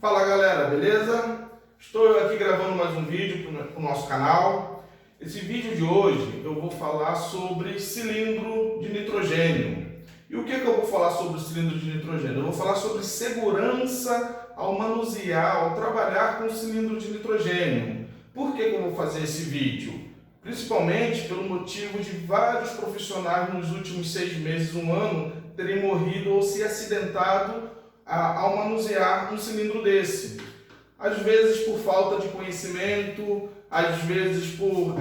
Fala galera, beleza? Estou aqui gravando mais um vídeo para o nosso canal. Esse vídeo de hoje eu vou falar sobre cilindro de nitrogênio. E o que eu vou falar sobre o cilindro de nitrogênio? Eu vou falar sobre segurança ao manusear, ao trabalhar com o cilindro de nitrogênio. Por que eu vou fazer esse vídeo? Principalmente pelo motivo de vários profissionais nos últimos 6 meses, um ano, terem morrido ou se acidentado ao manusear um cilindro desse. Às vezes por falta de conhecimento, às vezes por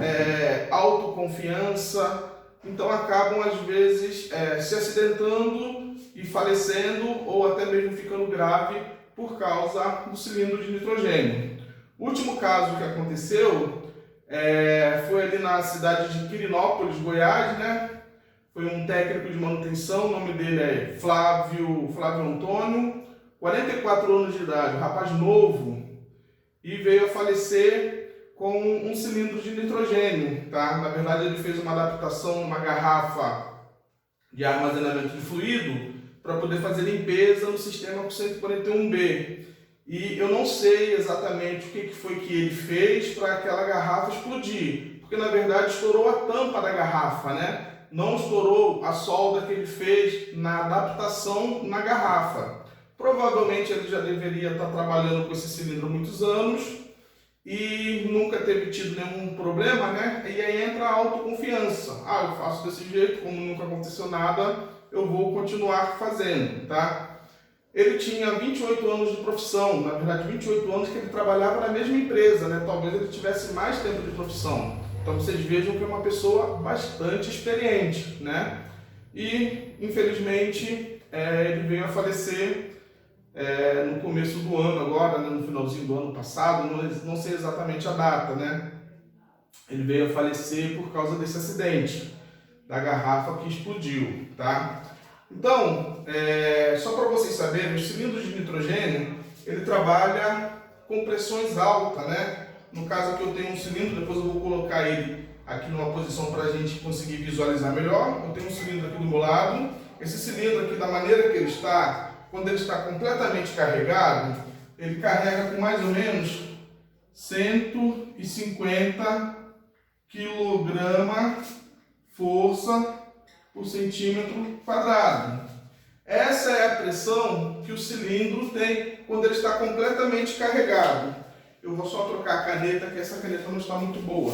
autoconfiança, então acabam às vezes se acidentando e falecendo ou até mesmo ficando grave por causa do cilindro de nitrogênio. O último caso que aconteceu foi ali na cidade de Quirinópolis, Goiás, né? Foi um técnico de manutenção, o nome dele é Flávio Antônio, 44 anos de idade, um rapaz novo, e veio a falecer com um cilindro de nitrogênio, tá? Na verdade ele fez uma adaptação numa garrafa de armazenamento de fluido para poder fazer limpeza no sistema 141B. E eu não sei exatamente o que foi que ele fez para aquela garrafa explodir, porque na verdade estourou a tampa da garrafa, né? Não estourou a solda que ele fez na adaptação na garrafa. Provavelmente ele já deveria estar trabalhando com esse cilindro há muitos anos e nunca teve tido nenhum problema, né? E aí entra a autoconfiança. Ah, eu faço desse jeito, como nunca aconteceu nada, eu vou continuar fazendo, tá? Ele tinha 28 anos de profissão, na verdade 28 anos que ele trabalhava na mesma empresa, né? Talvez ele tivesse mais tempo de profissão. Então vocês vejam que é uma pessoa bastante experiente, né? E infelizmente ele veio a falecer no começo do ano agora, né? No finalzinho do ano passado, não sei exatamente a data, né? Ele veio a falecer por causa desse acidente da garrafa que explodiu, tá? Então, só para vocês saberem, o cilindro de nitrogênio, ele trabalha com pressões altas, né? No caso aqui eu tenho um cilindro, depois eu vou colocar ele aqui numa posição para a gente conseguir visualizar melhor. Eu tenho um cilindro aqui do meu lado. Esse cilindro aqui, da maneira que ele está, quando ele está completamente carregado, ele carrega com mais ou menos 150 kg força por centímetro quadrado. Essa é a pressão que o cilindro tem quando ele está completamente carregado. Eu vou só trocar a caneta, que essa caneta não está muito boa.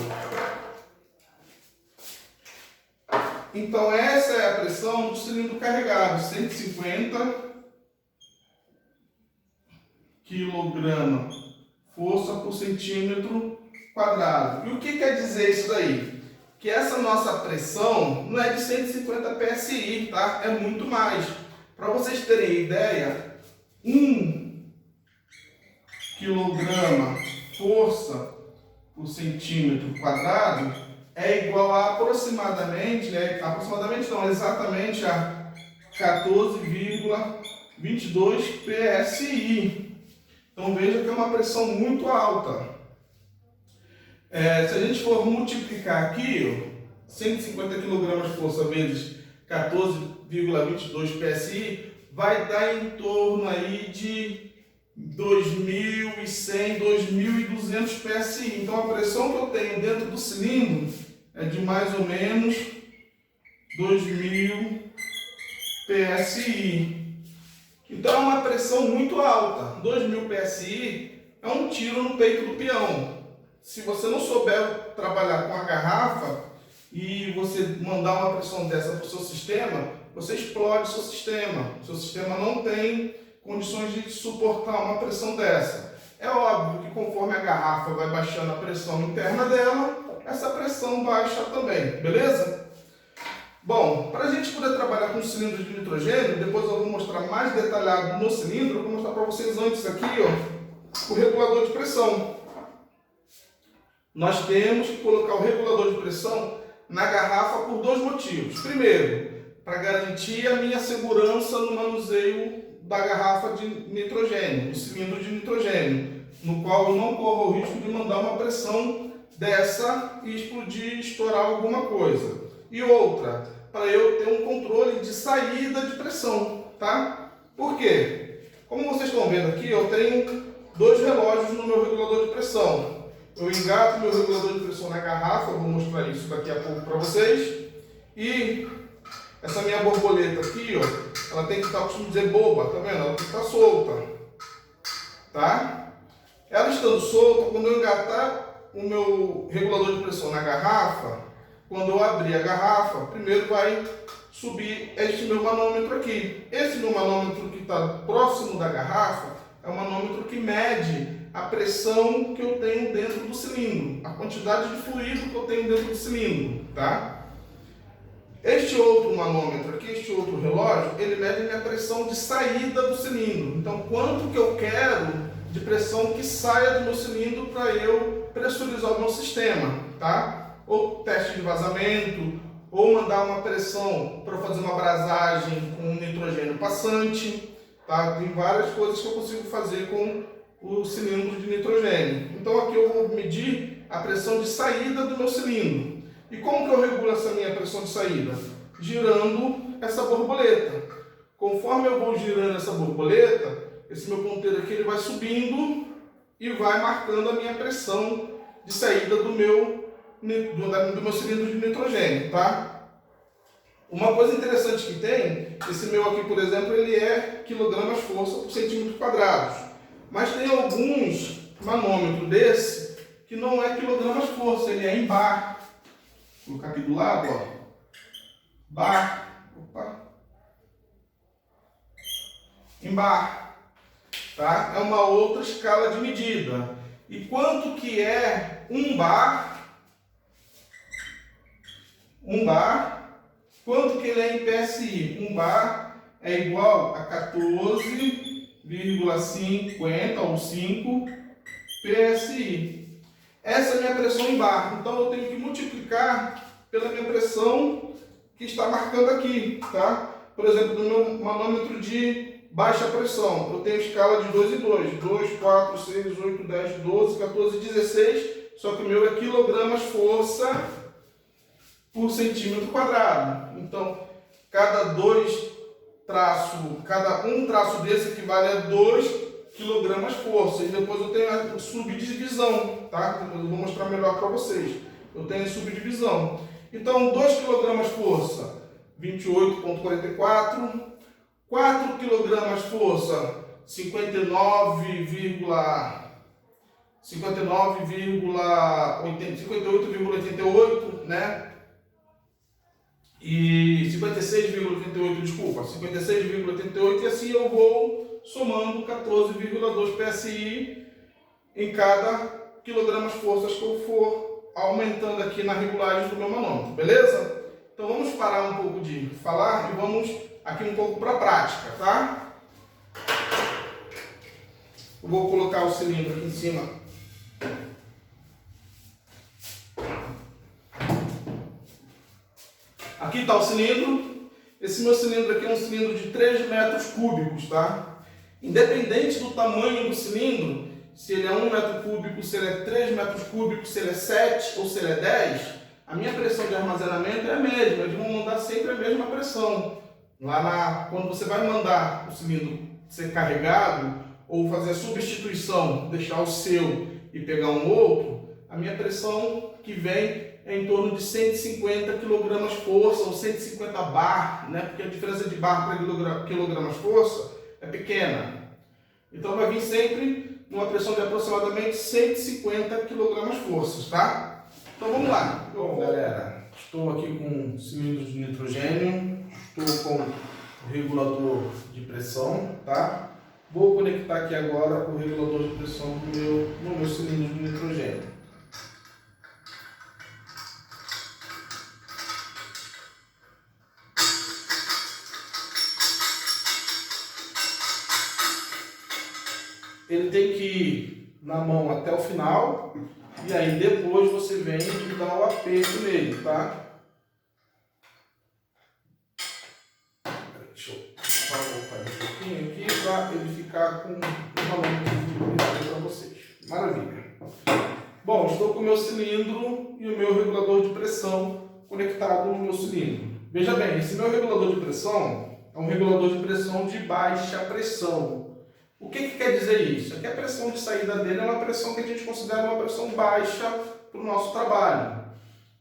Então essa é a pressão do cilindro carregado, 150 kg força por centímetro quadrado. E o que quer dizer isso daí? Que essa nossa pressão não é de 150 PSI, tá? É muito mais. Para vocês terem ideia, 1 kg força por centímetro quadrado é igual a aproximadamente exatamente a 14,22 PSI. Então veja que é uma pressão muito alta. Se a gente for multiplicar aqui, 150 kg força vezes 14,22 PSI, vai dar em torno aí de 2.100, 2.200 PSI. Então a pressão que eu tenho dentro do cilindro é de mais ou menos 2.000 PSI. Então é uma pressão muito alta. 2.000 PSI é um tiro no peito do peão. Se você não souber trabalhar com a garrafa e você mandar uma pressão dessa para o seu sistema, você explode seu sistema. Seu sistema não tem condições de suportar uma pressão dessa. É óbvio que conforme a garrafa vai baixando a pressão interna dela, essa pressão baixa também, beleza? Bom, para a gente poder trabalhar com cilindro de nitrogênio, depois eu vou mostrar mais detalhado no cilindro, eu vou mostrar para vocês antes aqui, ó, o regulador de pressão. Nós temos que colocar o regulador de pressão na garrafa por 2 motivos. Primeiro, para garantir a minha segurança no manuseio da garrafa de nitrogênio, do cilindro de nitrogênio, no qual eu não corro o risco de mandar uma pressão dessa e explodir, estourar alguma coisa. E outra, para eu ter um controle de saída de pressão, tá? Por quê? Como vocês estão vendo aqui, eu tenho dois relógios no meu regulador de pressão. Eu engato meu regulador de pressão na garrafa, eu vou mostrar isso daqui a pouco para vocês. E essa minha borboleta aqui, ó, ela tem que estar, eu costumo dizer, boba, tá vendo? Ela tem que estar solta, tá? Ela estando solta, quando eu engatar o meu regulador de pressão na garrafa, quando eu abrir a garrafa, primeiro vai subir este meu manômetro aqui. Esse meu manômetro que está próximo da garrafa é um manômetro que mede a pressão que eu tenho dentro do cilindro, a quantidade de fluido que eu tenho dentro do cilindro, tá? Este outro manômetro aqui, este outro relógio, ele mede a minha pressão de saída do cilindro. Então, quanto que eu quero de pressão que saia do meu cilindro para eu pressurizar o meu sistema, tá? Ou teste de vazamento, ou mandar uma pressão para fazer uma abrasagem com nitrogênio passante, tá? Tem várias coisas que eu consigo fazer com o cilindro de nitrogênio. Então aqui eu vou medir a pressão de saída do meu cilindro. E como que eu regulo essa minha pressão de saída? Girando essa borboleta. Conforme eu vou girando essa borboleta, esse meu ponteiro aqui ele vai subindo e vai marcando a minha pressão de saída do meu cilindro de nitrogênio, tá? Uma coisa interessante que tem, esse meu aqui, por exemplo, ele é quilogramas-força por centímetro quadrado. Mas tem alguns manômetros desse que não é quilogramas-força, ele é em bar. Vou colocar aqui do lado, ó. Bar. Opa. Em bar. Tá? É uma outra escala de medida. E quanto que é um bar? Um bar. Quanto que ele é em PSI? Um bar é igual a 14,50 ou 5 PSI. Essa é a minha pressão em bar. Então eu tenho que multiplicar pela minha pressão que está marcando aqui, tá? Por exemplo, no meu manômetro de baixa pressão, eu tenho escala de 2 em 2. 2, 4, 6, 8, 10, 12, 14, 16. Só que o meu é quilogramas-força por centímetro quadrado. Então, cada um traço desse equivale a 2 quilogramas-força. E depois eu tenho a subdivisão, tá? Depois eu vou mostrar melhor para vocês. Eu tenho a subdivisão. Então, 2 quilogramas-força, 28,44. 4 quilogramas-força, 58,88, né? E 56,88, desculpa, 56,88, e assim eu vou somando 14,2 PSI em cada quilogramas-forças que eu for aumentando aqui na regulagem do meu manômetro, beleza? Então vamos parar um pouco de falar e vamos aqui um pouco para a prática, tá? Eu vou colocar o cilindro aqui em cima. Aqui está o cilindro. Esse meu cilindro aqui é um cilindro de 3 metros cúbicos, tá? Independente do tamanho do cilindro, se ele é 1 metro cúbico, se ele é 3 metros cúbicos, se ele é 7 ou se ele é 10, a minha pressão de armazenamento é a mesma. Eles vão mandar sempre a mesma pressão. Quando você vai mandar o cilindro ser carregado ou fazer a substituição, deixar o seu e pegar um outro, a minha pressão que vem é em torno de 150 kg-força ou 150 bar, né? Porque a diferença de bar para kg-força é pequena. Então vai vir sempre numa pressão de aproximadamente 150 kg-força, tá? Então vamos lá. Bom, galera, estou aqui com cilindros de nitrogênio, estou com o regulador de pressão, tá? Vou conectar aqui agora o regulador de pressão no meu cilindro de nitrogênio. Ele tem que ir na mão até o final, e aí depois você vem e dá o aperto nele, tá? Deixa eu colocar um pouquinho aqui para ele ficar com o manômetro para vocês. Maravilha! Bom, estou com o meu cilindro e o meu regulador de pressão conectado no meu cilindro. Veja bem, esse meu regulador de pressão é um regulador de pressão de baixa pressão. O que quer dizer isso? É que a pressão de saída dele é uma pressão que a gente considera uma pressão baixa para o nosso trabalho,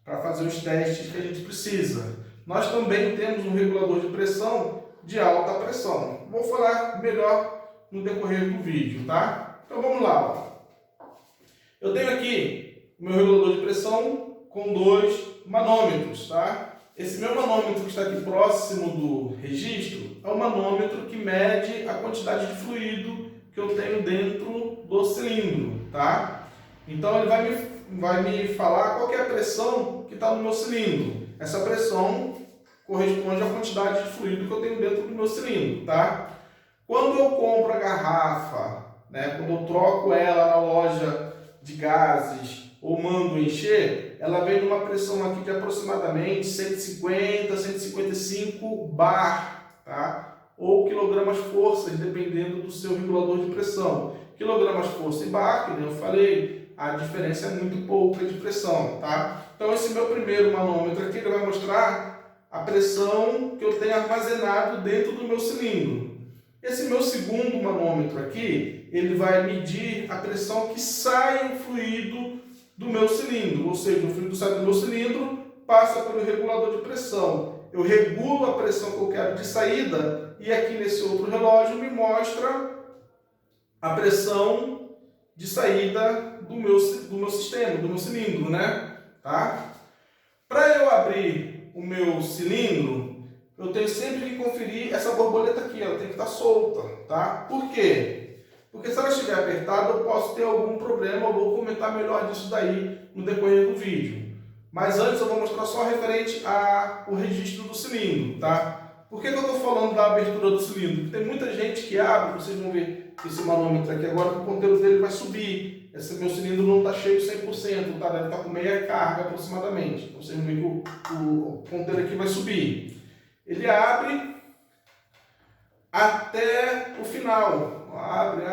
para fazer os testes que a gente precisa. Nós também temos um regulador de pressão de alta pressão. Vou falar melhor no decorrer do vídeo, tá? Então vamos lá. Ó. Eu tenho aqui o meu regulador de pressão com 2 manômetros, tá? Esse meu manômetro que está aqui próximo do registro é o manômetro que mede a quantidade de fluido que eu tenho dentro do cilindro, tá? Então ele vai me falar qual que é a pressão que está no meu cilindro. Essa pressão corresponde à quantidade de fluido que eu tenho dentro do meu cilindro, tá? Quando eu compro a garrafa, né, quando eu troco ela na loja de gases ou mando encher, ela vem numa pressão aqui de aproximadamente 150, 155 bar, tá? Ou quilogramas-força, dependendo do seu regulador de pressão. Quilogramas-força e bar, que eu falei, a diferença é muito pouca de pressão, tá? Então esse meu primeiro manômetro aqui ele vai mostrar a pressão que eu tenho armazenado dentro do meu cilindro. Esse meu segundo manômetro aqui, ele vai medir a pressão que sai o fluido do meu cilindro, ou seja, o fluido sai do meu cilindro, passa pelo regulador de pressão. Eu regulo a pressão que eu quero de saída e aqui nesse outro relógio me mostra a pressão de saída do meu sistema, do meu cilindro, né? Tá? Para eu abrir o meu cilindro, eu tenho sempre que conferir essa borboleta aqui, ela tem que estar solta, tá? Por quê? Porque se ela estiver apertada, eu posso ter algum problema, eu vou comentar melhor disso daí no decorrer do vídeo. Mas antes eu vou mostrar só referente ao registro do cilindro, tá? Por que eu estou falando da abertura do cilindro? Porque tem muita gente que abre, vocês vão ver esse manômetro aqui agora, que o ponteiro dele vai subir. Esse meu cilindro não está cheio 100%, tá? Deve estar com meia carga aproximadamente. Então vocês vão ver que o ponteiro aqui vai subir. Ele abre até o final. Abre.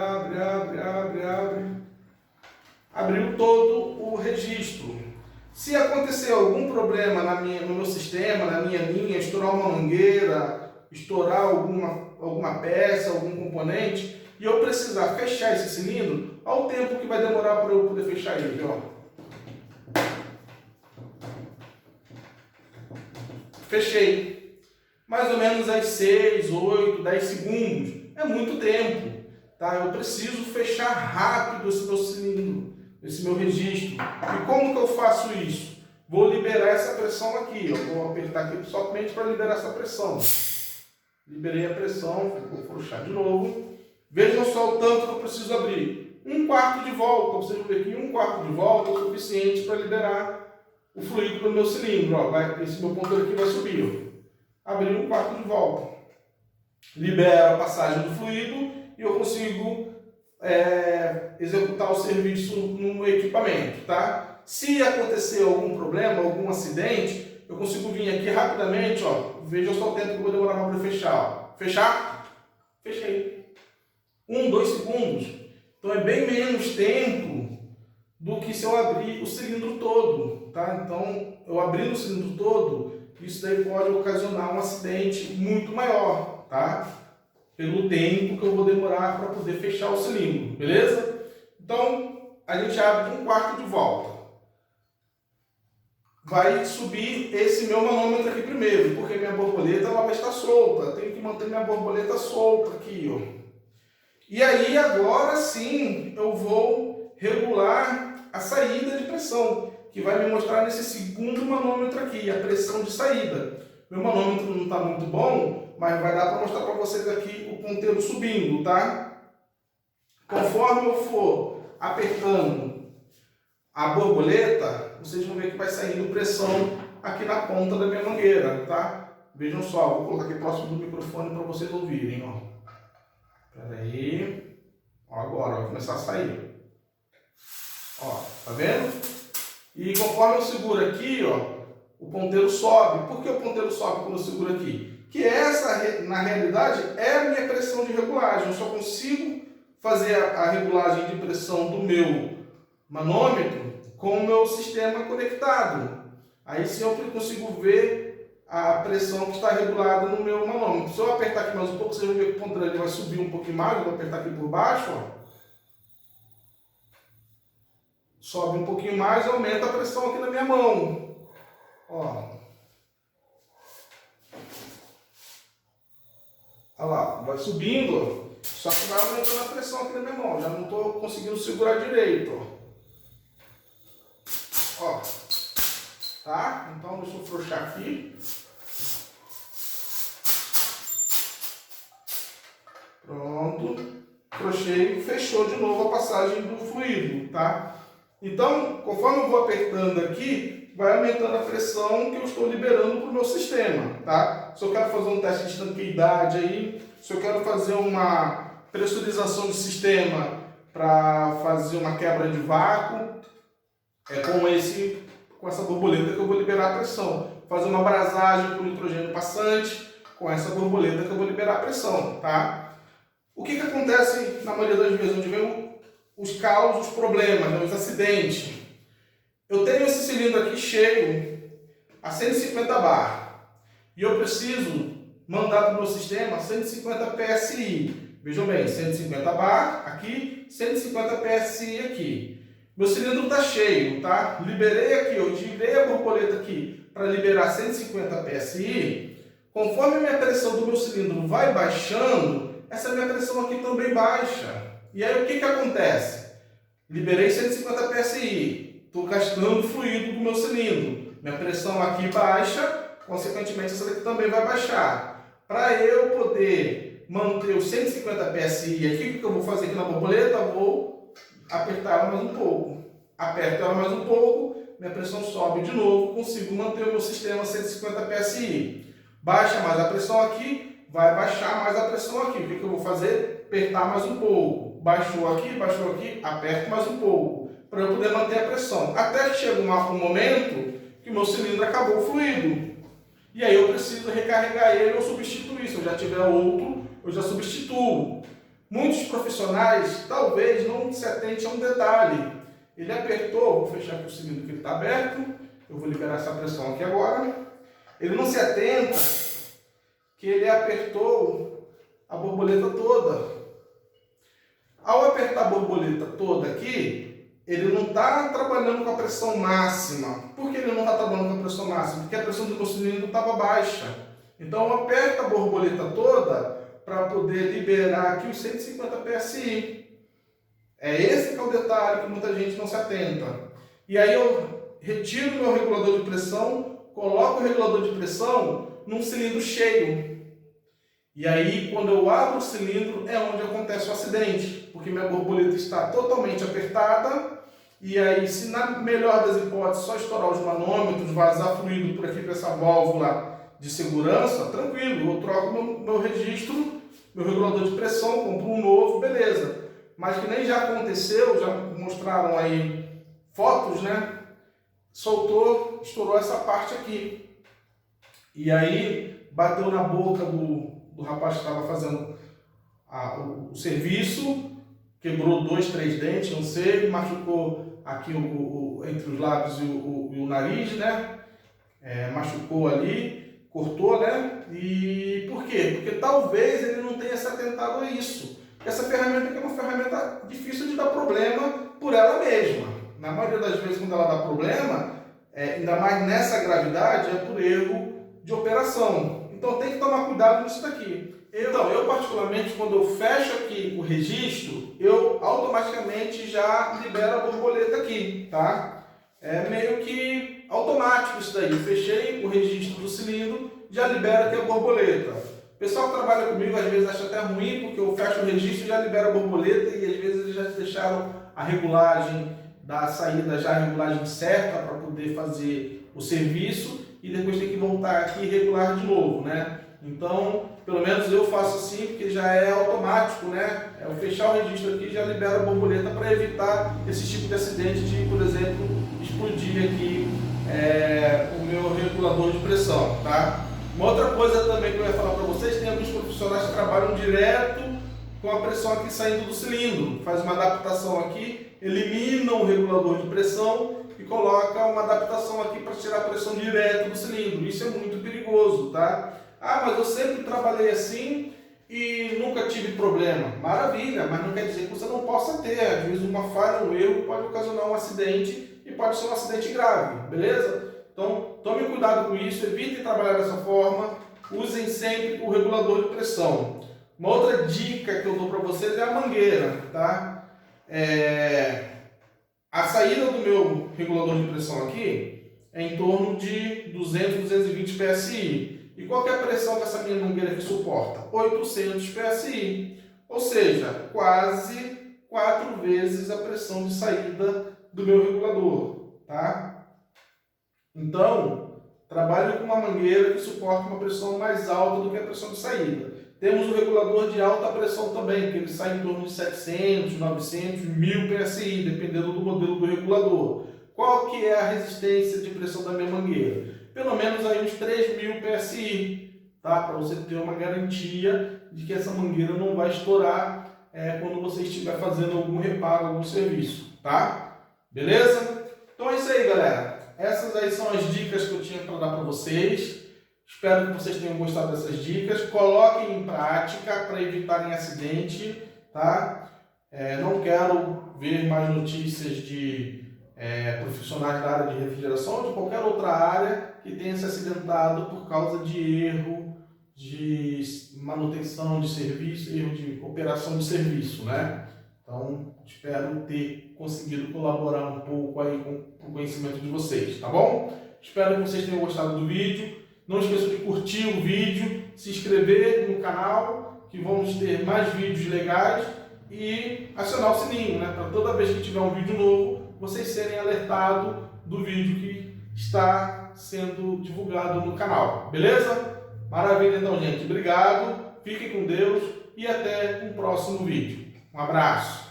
Abriu todo o registro. Se acontecer algum problema no meu sistema, na minha linha, estourar uma mangueira, estourar alguma peça, algum componente, e eu precisar fechar esse cilindro, olha o tempo que vai demorar para eu poder fechar ele, ó. Fechei. Mais ou menos às 6, 8, 10 segundos. É muito tempo, tá? Eu preciso fechar rápido esse meu cilindro, esse meu registro. E como que eu faço isso? Vou liberar essa pressão aqui, ó. Vou apertar aqui somente para liberar essa pressão. Liberei a pressão, vou puxar de novo. Vejam só o tanto que eu preciso abrir. 1/4 de volta, vocês vão ver que 1/4 de volta é o suficiente para liberar o fluido do meu cilindro. Ó. Esse meu ponteiro aqui vai subir. Ó. Abri 1/4 de volta. Libero a passagem do fluido e eu consigo executar o serviço no equipamento, tá? Se acontecer algum problema, algum acidente, eu consigo vir aqui rapidamente, ó. Veja só o tempo que eu vou demorar para fechar, ó. Fechar? Fechei. 1, 2 segundos. Então é bem menos tempo do que se eu abrir o cilindro todo, tá? Então, eu abrindo o cilindro todo, isso daí pode ocasionar um acidente muito maior, tá? Pelo tempo que eu vou demorar para poder fechar o cilindro, beleza? Então, a gente abre 1/4 de volta. Vai subir esse meu manômetro aqui primeiro, porque minha borboleta ela vai estar solta. Eu tenho que manter minha borboleta solta aqui, ó. E aí, agora sim, eu vou regular a saída de pressão, que vai me mostrar nesse segundo manômetro aqui, a pressão de saída. Meu manômetro não está muito bom, mas vai dar para mostrar para vocês aqui o ponteiro subindo, tá? Conforme eu for apertando a borboleta, vocês vão ver que vai saindo pressão aqui na ponta da minha mangueira, tá? Vejam só, vou colocar aqui próximo do microfone para vocês ouvirem, ó. Espera aí. Ó, agora vai começar a sair. Ó, tá vendo? E conforme eu seguro aqui, ó, o ponteiro sobe. Por que o ponteiro sobe quando eu seguro aqui? Que essa, na realidade, é a minha pressão de regulagem. Eu só consigo fazer a regulagem de pressão do meu manômetro com o meu sistema conectado. Aí sim eu consigo ver a pressão que está regulada no meu manômetro. Se eu apertar aqui mais um pouco, vocês vão ver que o ponto ele vai subir um pouquinho mais. Eu vou apertar aqui por baixo, ó. Sobe um pouquinho mais e aumenta a pressão aqui na minha mão. Ó. Olha lá, vai subindo, ó. Só que vai aumentando a pressão aqui na minha mão. Já não estou conseguindo segurar direito, ó. Ó. Tá? Então deixa eu afrouxar aqui. Pronto. Afrouxei, fechou de novo a passagem do fluido, tá? Então, conforme eu vou apertando aqui, vai aumentando a pressão que eu estou liberando para o meu sistema, tá? Se eu quero fazer um teste de estanqueidade aí, se eu quero fazer uma pressurização do sistema para fazer uma quebra de vácuo, é com essa borboleta que eu vou liberar a pressão. Fazer uma abrasagem com nitrogênio passante, com essa borboleta que eu vou liberar a pressão, tá? O que acontece na maioria das vezes, onde vem os causos, os problemas, né, os acidentes? Eu tenho esse cilindro aqui cheio a 150 bar e eu preciso mandar para o meu sistema 150 PSI. Vejam bem, 150 bar aqui, 150 PSI aqui. Meu cilindro está cheio, tá? Liberei aqui, eu girei a borboleta aqui para liberar 150 PSI. Conforme a minha pressão do meu cilindro vai baixando, essa minha pressão aqui também baixa. E aí o que acontece? Liberei 150 PSI, estou gastando fluido do meu cilindro. Minha pressão aqui baixa, consequentemente essa daqui também vai baixar. Para eu poder manter os 150 PSI aqui, o que eu vou fazer aqui na borboleta? Vou apertar ela mais um pouco. Aperto ela mais um pouco, minha pressão sobe de novo, consigo manter o meu sistema 150 PSI. Baixa mais a pressão aqui, vai baixar mais a pressão aqui. O que eu vou fazer? Apertar mais um pouco. Baixou aqui, aperto mais um pouco, para eu poder manter a pressão. Até que chega um momento que o meu cilindro acabou o fluido. E aí eu preciso recarregar ele ou substituir. Se eu já tiver outro, eu já substituo. Muitos profissionais talvez não se atentem a um detalhe. Ele apertou, vou fechar aqui o cilindro que ele está aberto, eu vou liberar essa pressão aqui agora. Ele não se atenta que ele apertou a borboleta toda. Ao apertar a borboleta toda aqui, ele não está trabalhando com a pressão máxima. Por que ele não está trabalhando com a pressão máxima? Porque a pressão do meu cilindro estava baixa. Então eu aperto a borboleta toda para poder liberar aqui os 150 PSI. É esse que é o detalhe que muita gente não se atenta. E aí eu retiro meu regulador de pressão, coloco o regulador de pressão num cilindro cheio. E aí, quando eu abro o cilindro, é onde acontece o acidente, porque minha borboleta está totalmente apertada, e aí, se na melhor das hipóteses, só estourar os manômetros, vazar fluido por aqui para essa válvula de segurança, tranquilo, eu troco meu registro, meu regulador de pressão, compro um novo, beleza. Mas que nem já aconteceu, já mostraram aí fotos, né? Soltou, estourou essa parte aqui. E aí, bateu na boca do rapaz que estava fazendo o serviço, quebrou 2, 3 dentes, não sei, machucou aqui entre os lábios e o nariz, né? Machucou ali, cortou, né? E por quê? Porque talvez ele não tenha se atentado a isso. Essa ferramenta aqui é uma ferramenta difícil de dar problema por ela mesma. Na maioria das vezes, quando ela dá problema, ainda mais nessa gravidade, é por erro de operação. Então tem que tomar cuidado nisso daqui. Eu particularmente, quando eu fecho aqui o registro, eu automaticamente já libero a borboleta aqui, tá? É meio que automático isso daí. Eu fechei o registro do cilindro, já libera aqui a borboleta. O pessoal que trabalha comigo às vezes acha até ruim, porque eu fecho o registro e já libero a borboleta, e às vezes eles já deixaram a regulagem da saída, já a regulagem certa para poder fazer o serviço, e depois tem que voltar aqui e regular de novo, né? Então, pelo menos eu faço assim, porque já é automático, né? Eu fechar o registro aqui já libero a borboleta para evitar esse tipo de acidente de, por exemplo, explodir aqui o meu regulador de pressão, tá? Uma outra coisa também que eu ia falar para vocês, tem alguns profissionais que trabalham direto com a pressão aqui saindo do cilindro. Faz uma adaptação aqui, elimina o regulador de pressão e coloca uma adaptação aqui para tirar a pressão direto do cilindro. Isso é muito perigoso. perigoso, tá? Ah, mas eu sempre trabalhei assim e nunca tive problema. Maravilha, mas não quer dizer que você não possa ter. Às vezes uma falha, um erro pode ocasionar um acidente e pode ser um acidente grave, beleza? Então, tome cuidado com isso, evitem trabalhar dessa forma, usem sempre o regulador de pressão. Uma outra dica que eu dou para vocês é a mangueira, tá? A saída do meu regulador de pressão aqui é em torno de 200, 220 PSI. E qual que é a pressão que essa minha mangueira aqui suporta? 800 PSI. Ou seja, quase 4 vezes a pressão de saída do meu regulador, tá? Então, trabalhe com uma mangueira que suporta uma pressão mais alta do que a pressão de saída. Temos o regulador de alta pressão também, que ele sai em torno de 700, 900, 1000 PSI, dependendo do modelo do regulador. Qual que é a resistência de pressão da minha mangueira? Pelo menos aí uns 3000 PSI, tá? Para você ter uma garantia de que essa mangueira não vai estourar quando você estiver fazendo algum reparo, algum serviço, tá? Beleza? Então é isso aí, galera. Essas aí são as dicas que eu tinha para dar para vocês. Espero que vocês tenham gostado dessas dicas. Coloquem em prática para evitarem acidente, tá? Não quero ver mais notícias de profissionais da área de refrigeração ou de qualquer outra área que tenha se acidentado por causa de erro de manutenção de serviço, erro de operação de serviço, né? Então, espero ter conseguido colaborar um pouco aí com o conhecimento de vocês, tá bom? Espero que vocês tenham gostado do vídeo. Não esqueça de curtir o vídeo, se inscrever no canal, que vamos ter mais vídeos legais, e acionar o sininho, né? Para toda vez que tiver um vídeo novo, vocês serem alertados do vídeo que está sendo divulgado no canal, beleza? Maravilha então, gente. Obrigado, fiquem com Deus e até um próximo vídeo. Um abraço.